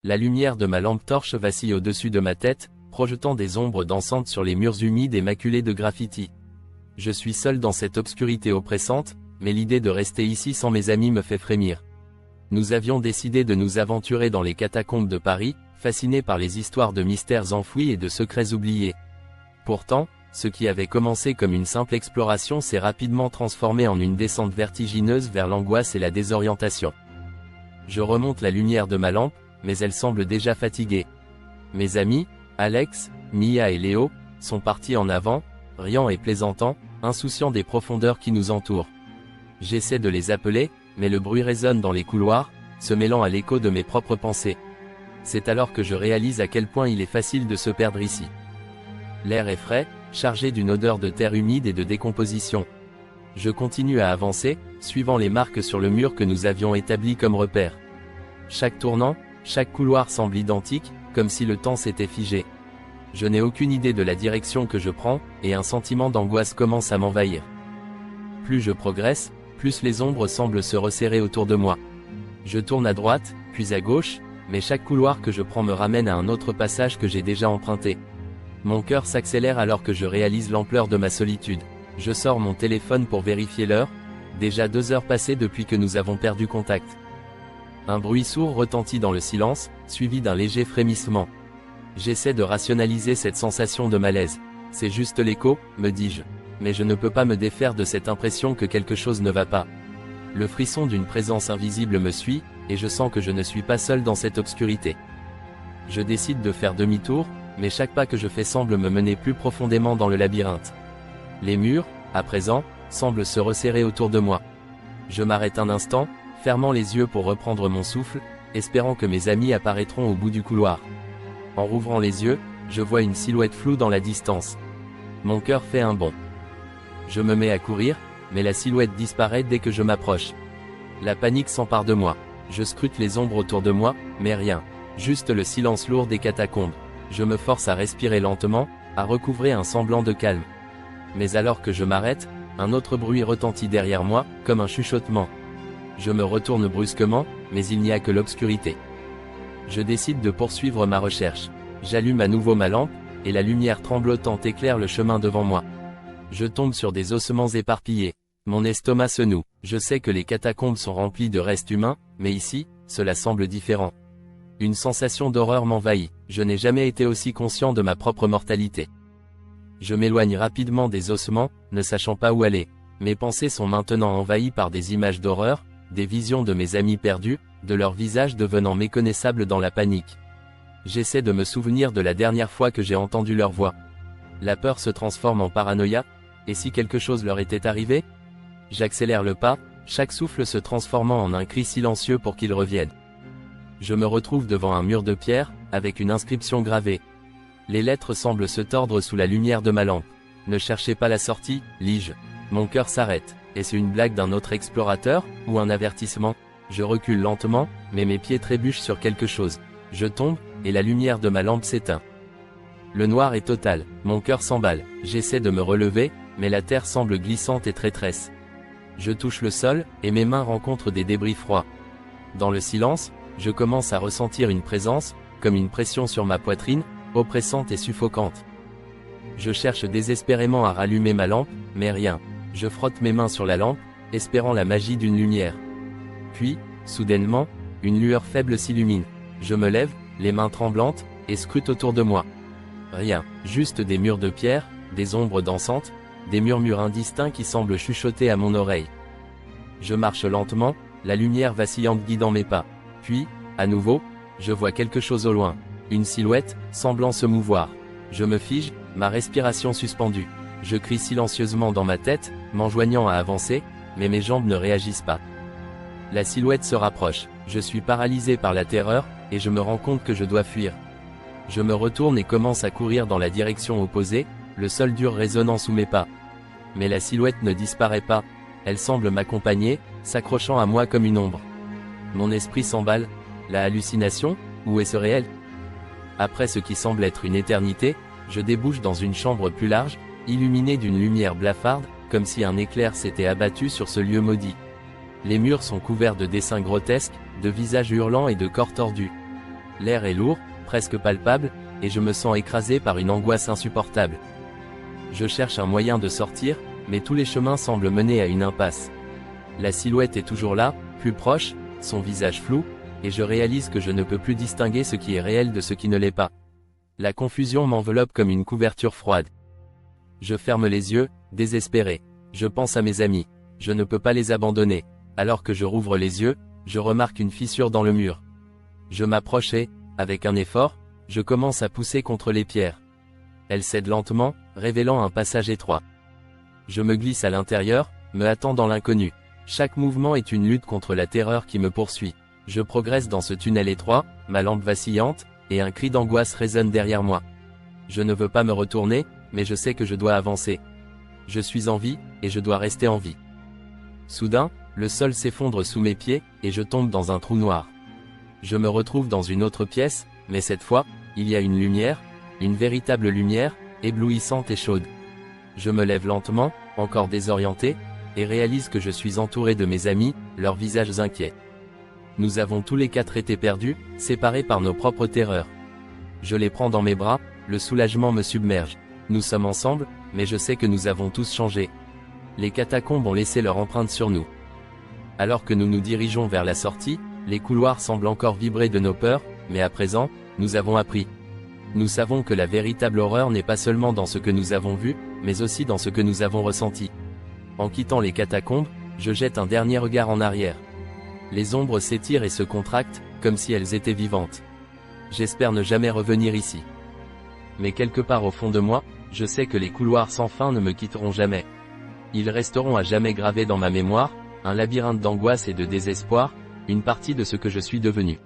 La lumière de ma lampe torche vacille au-dessus de ma tête, projetant des ombres dansantes sur les murs humides et maculés de graffiti. Je suis seul dans cette obscurité oppressante, mais l'idée de rester ici sans mes amis me fait frémir. Nous avions décidé de nous aventurer dans les catacombes de Paris, fascinés par les histoires de mystères enfouis et de secrets oubliés. Pourtant, ce qui avait commencé comme une simple exploration s'est rapidement transformé en une descente vertigineuse vers l'angoisse et la désorientation. Je remonte la lumière de ma lampe, mais elle semble déjà fatiguée. Mes amis, Alex, Mia et Léo, sont partis en avant, riant et plaisantant, insouciants des profondeurs qui nous entourent. J'essaie de les appeler, mais le bruit résonne dans les couloirs, se mêlant à l'écho de mes propres pensées. C'est alors que je réalise à quel point il est facile de se perdre ici. L'air est frais, chargé d'une odeur de terre humide et de décomposition. Je continue à avancer, suivant les marques sur le mur que nous avions établies comme repères. Chaque tournant, chaque couloir semble identique, comme si le temps s'était figé. Je n'ai aucune idée de la direction que je prends, et un sentiment d'angoisse commence à m'envahir. Plus je progresse, plus les ombres semblent se resserrer autour de moi. Je tourne à droite, puis à gauche, mais chaque couloir que je prends me ramène à un autre passage que j'ai déjà emprunté. Mon cœur s'accélère alors que je réalise l'ampleur de ma solitude. Je sors mon téléphone pour vérifier l'heure, déjà 2 heures passées depuis que nous avons perdu contact. Un bruit sourd retentit dans le silence, suivi d'un léger frémissement. J'essaie de rationaliser cette sensation de malaise. C'est juste l'écho, me dis-je. Mais je ne peux pas me défaire de cette impression que quelque chose ne va pas. Le frisson d'une présence invisible me suit, et je sens que je ne suis pas seul dans cette obscurité. Je décide de faire demi-tour, mais chaque pas que je fais semble me mener plus profondément dans le labyrinthe. Les murs, à présent, semblent se resserrer autour de moi. Je m'arrête un instant, fermant les yeux pour reprendre mon souffle, espérant que mes amis apparaîtront au bout du couloir. En rouvrant les yeux, je vois une silhouette floue dans la distance. Mon cœur fait un bond. Je me mets à courir, mais la silhouette disparaît dès que je m'approche. La panique s'empare de moi. Je scrute les ombres autour de moi, mais rien. Juste le silence lourd des catacombes. Je me force à respirer lentement, à recouvrer un semblant de calme. Mais alors que je m'arrête, un autre bruit retentit derrière moi, comme un chuchotement. Je me retourne brusquement, mais il n'y a que l'obscurité. Je décide de poursuivre ma recherche. J'allume à nouveau ma lampe, et la lumière tremblotante éclaire le chemin devant moi. Je tombe sur des ossements éparpillés. Mon estomac se noue. Je sais que les catacombes sont remplies de restes humains, mais ici, cela semble différent. Une sensation d'horreur m'envahit. Je n'ai jamais été aussi conscient de ma propre mortalité. Je m'éloigne rapidement des ossements, ne sachant pas où aller. Mes pensées sont maintenant envahies par des images d'horreur, des visions de mes amis perdus, de leurs visages devenant méconnaissables dans la panique. J'essaie de me souvenir de la dernière fois que j'ai entendu leur voix. La peur se transforme en paranoïa, et si quelque chose leur était arrivé? J'accélère le pas, chaque souffle se transformant en un cri silencieux pour qu'ils reviennent. Je me retrouve devant un mur de pierre, avec une inscription gravée. Les lettres semblent se tordre sous la lumière de ma lampe. Ne cherchez pas la sortie, lis-je. Mon cœur s'arrête. Est-ce une blague d'un autre explorateur, ou un avertissement? Je recule lentement, mais mes pieds trébuchent sur quelque chose. Je tombe, et la lumière de ma lampe s'éteint. Le noir est total, mon cœur s'emballe. J'essaie de me relever, mais la terre semble glissante et traîtresse. Je touche le sol, et mes mains rencontrent des débris froids. Dans le silence, je commence à ressentir une présence, comme une pression sur ma poitrine, oppressante et suffocante. Je cherche désespérément à rallumer ma lampe, mais rien. Je frotte mes mains sur la lampe, espérant la magie d'une lumière. Puis, soudainement, une lueur faible s'illumine. Je me lève, les mains tremblantes, et scrute autour de moi. Rien, juste des murs de pierre, des ombres dansantes, des murmures indistincts qui semblent chuchoter à mon oreille. Je marche lentement, la lumière vacillante guidant mes pas. Puis, à nouveau, je vois quelque chose au loin. Une silhouette, semblant se mouvoir. Je me fige, ma respiration suspendue. Je crie silencieusement dans ma tête, m'enjoignant à avancer, mais mes jambes ne réagissent pas. La silhouette se rapproche. Je suis paralysé par la terreur, et je me rends compte que je dois fuir. Je me retourne et commence à courir dans la direction opposée, le sol dur résonnant sous mes pas. Mais la silhouette ne disparaît pas. Elle semble m'accompagner, s'accrochant à moi comme une ombre. Mon esprit s'emballe. La hallucination, ou est-ce réel? Après ce qui semble être une éternité, je débouche dans une chambre plus large, illuminée d'une lumière blafarde, comme si un éclair s'était abattu sur ce lieu maudit. Les murs sont couverts de dessins grotesques, de visages hurlants et de corps tordus. L'air est lourd, presque palpable, et je me sens écrasé par une angoisse insupportable. Je cherche un moyen de sortir, mais tous les chemins semblent mener à une impasse. La silhouette est toujours là, plus proche, son visage flou, et je réalise que je ne peux plus distinguer ce qui est réel de ce qui ne l'est pas. La confusion m'enveloppe comme une couverture froide. Je ferme les yeux, désespéré. Je pense à mes amis. Je ne peux pas les abandonner. Alors que je rouvre les yeux, je remarque une fissure dans le mur. Je m'approche et, avec un effort, je commence à pousser contre les pierres. Elles cèdent lentement, révélant un passage étroit. Je me glisse à l'intérieur, me hâtant dans l'inconnu. Chaque mouvement est une lutte contre la terreur qui me poursuit. Je progresse dans ce tunnel étroit, ma lampe vacillante, et un cri d'angoisse résonne derrière moi. Je ne veux pas me retourner, mais je sais que je dois avancer. Je suis en vie, et je dois rester en vie. Soudain, le sol s'effondre sous mes pieds, et je tombe dans un trou noir. Je me retrouve dans une autre pièce, mais cette fois, il y a une lumière, une véritable lumière, éblouissante et chaude. Je me lève lentement, encore désorienté, et réalise que je suis entouré de mes amis, leurs visages inquiets. Nous avons tous les quatre été perdus, séparés par nos propres terreurs. Je les prends dans mes bras, le soulagement me submerge. Nous sommes ensemble, mais je sais que nous avons tous changé. Les catacombes ont laissé leur empreinte sur nous. Alors que nous nous dirigeons vers la sortie, les couloirs semblent encore vibrer de nos peurs, mais à présent, nous avons appris. Nous savons que la véritable horreur n'est pas seulement dans ce que nous avons vu, mais aussi dans ce que nous avons ressenti. En quittant les catacombes, je jette un dernier regard en arrière. Les ombres s'étirent et se contractent, comme si elles étaient vivantes. J'espère ne jamais revenir ici. Mais quelque part au fond de moi, je sais que les couloirs sans fin ne me quitteront jamais. Ils resteront à jamais gravés dans ma mémoire, un labyrinthe d'angoisse et de désespoir, une partie de ce que je suis devenu.